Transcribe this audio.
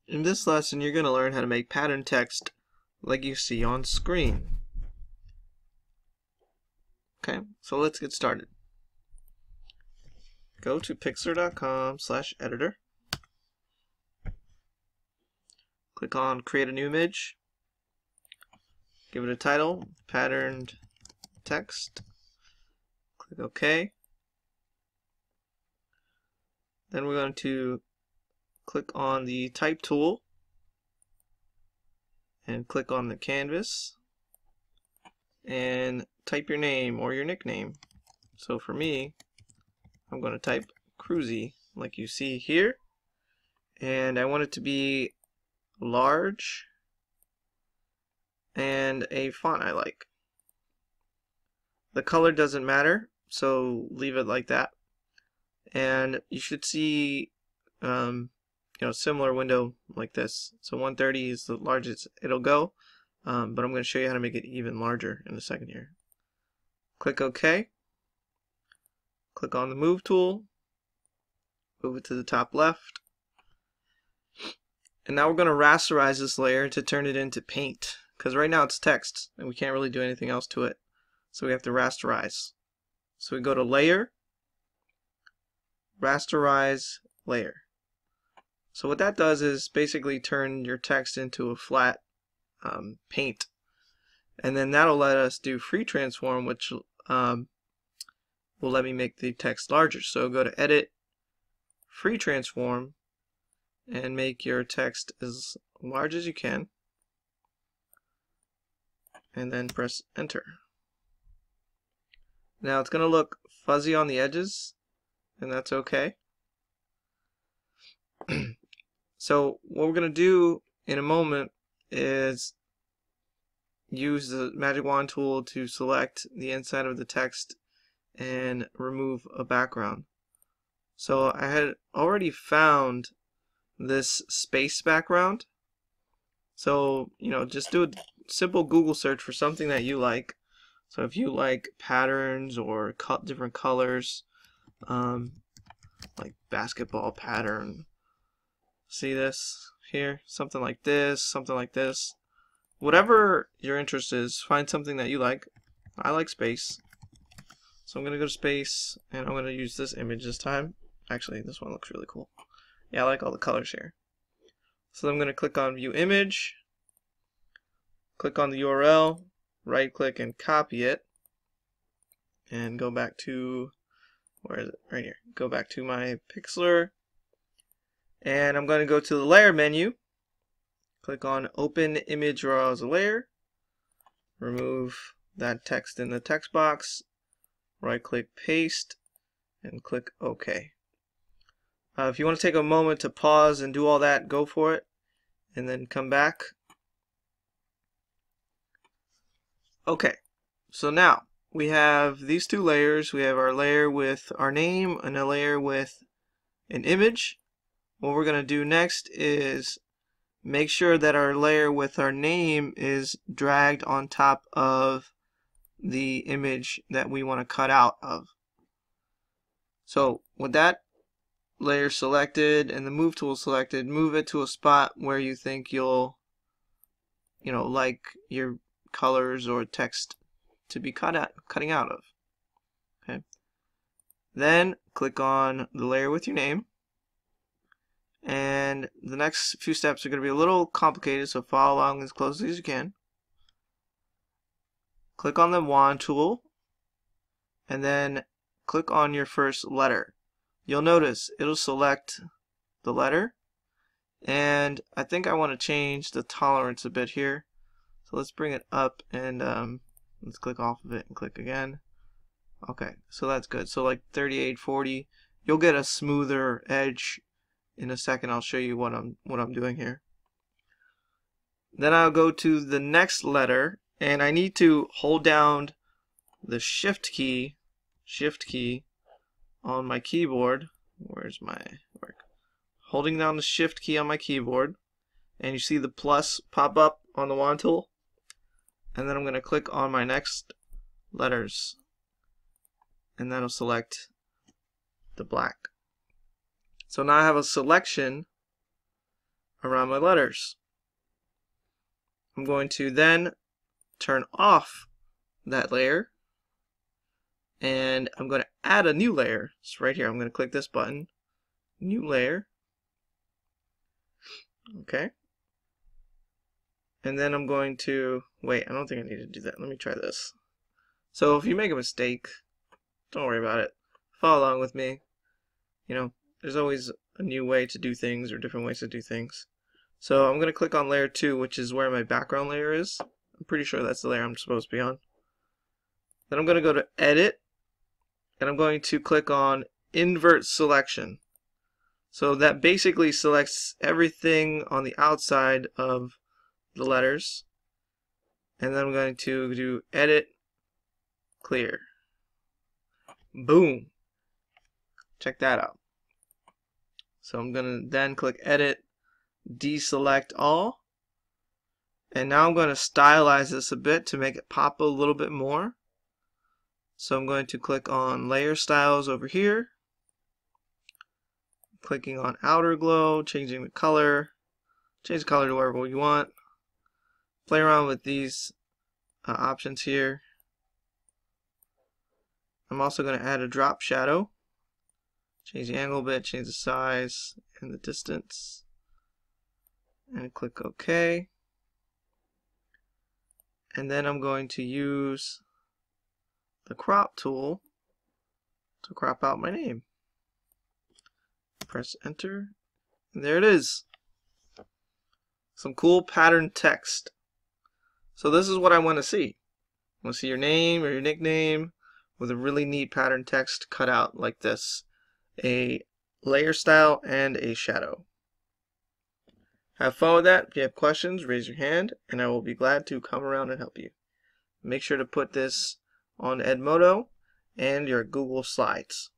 In this lesson, you're going to learn how to make pattern text like you see on screen. Okay, so let's get started. Go to pixlr.com/editor. Click on Create a New Image. Give it a title, Patterned Text. Click OK. Then we're going to click on the Type tool and click on the canvas and type your name or your nickname. So for me, I'm going to type Cruzy like you see here, and I want it to be large and a font I like. The color doesn't matter, so leave it like that. And you should see similar window like this. So 130 is the largest it'll go, but I'm going to show you how to make it even larger in a second here. Click OK. Click on the Move tool. Move it to the top left. And now we're going to rasterize this layer to turn it into paint, because right now it's text and we can't really do anything else to it. So we have to rasterize. So we go to Layer, Rasterize Layer. So what that does is basically turn your text into a flat paint. And then that'll let us do free transform, which will let me make the text larger. So go to Edit, Free Transform, and make your text as large as you can. And then press Enter. Now it's going to look fuzzy on the edges, and that's okay. So what we're going to do in a moment is use the magic wand tool to select the inside of the text and remove a background. So I had already found this space background. So just do a simple Google search for something that you like. So if you like patterns or different colors, like basketball pattern, see this here, something like this, whatever your interest is, find something that you like. I like space, so I'm gonna go to space and I'm gonna use this image this time. Actually, this one looks really cool. Yeah, I like all the colors here. So I'm gonna click on View Image, click on the URL, right click and copy it, and go back to, where is it? Right here. Go back to my Pixlr, and I'm going to go to the Layer menu, click on Open Image Raw as a Layer, remove that text in the text box, right click Paste, and click OK. If you want to take a moment to pause and do all that, go for it, and then come back. Okay, so now we have these two layers. We have our layer with our name and a layer with an image. What we're going to do next is make sure that our layer with our name is dragged on top of the image that we want to cut out of. So with that layer selected and the Move tool selected, move it to a spot where you think you'll like your colors or text to be cutting out of. Okay. Then click on the layer with your name, and the next few steps are going to be a little complicated, so follow along as closely as you can. Click on the wand tool and then click on your first letter. You'll notice it'll select the letter, and I think I want to change the tolerance a bit here. So let's bring it up and let's click off of it and click again. Okay, so that's good. So like 38, 40, you'll get a smoother edge in a second. I'll show you what I'm doing here. Then I'll go to the next letter, and I need to hold down the Shift key on my keyboard. Where's my work? Holding down the Shift key on my keyboard, and you see the plus pop up on the wand tool. And then I'm going to click on my next letters, and that'll select the black. So now I have a selection around my letters. I'm going to then turn off that layer, and I'm going to add a new layer. So right here, I'm going to click this button, new layer. Okay. And then I'm going to, wait, I don't think I need to do that. Let me try this. So if you make a mistake, don't worry about it. Follow along with me. You know, there's always a new way to do things or different ways to do things. So I'm going to click on layer 2, which is where my background layer is. I'm pretty sure that's the layer I'm supposed to be on. Then I'm going to go to Edit, and I'm going to click on Invert Selection. So that basically selects everything on the outside of the letters. And then I'm going to do Edit, Clear. Boom. Check that out. So I'm going to then click Edit, Deselect All. And now I'm going to stylize this a bit to make it pop a little bit more. So I'm going to click on Layer Styles over here. Clicking on Outer Glow, changing the color. Change the color to wherever you want. Play around with these options here. I'm also going to add a drop shadow. Change the angle a bit, change the size and the distance. And click OK. And then I'm going to use the crop tool to crop out my name. Press enter, and there it is. Some cool pattern text. So this is what I want to see. I want to see your name or your nickname with a really neat pattern text cut out like this. A layer style and a shadow. Have fun with that. If you have questions, raise your hand and I will be glad to come around and help you. Make sure to put this on Edmodo and your Google Slides.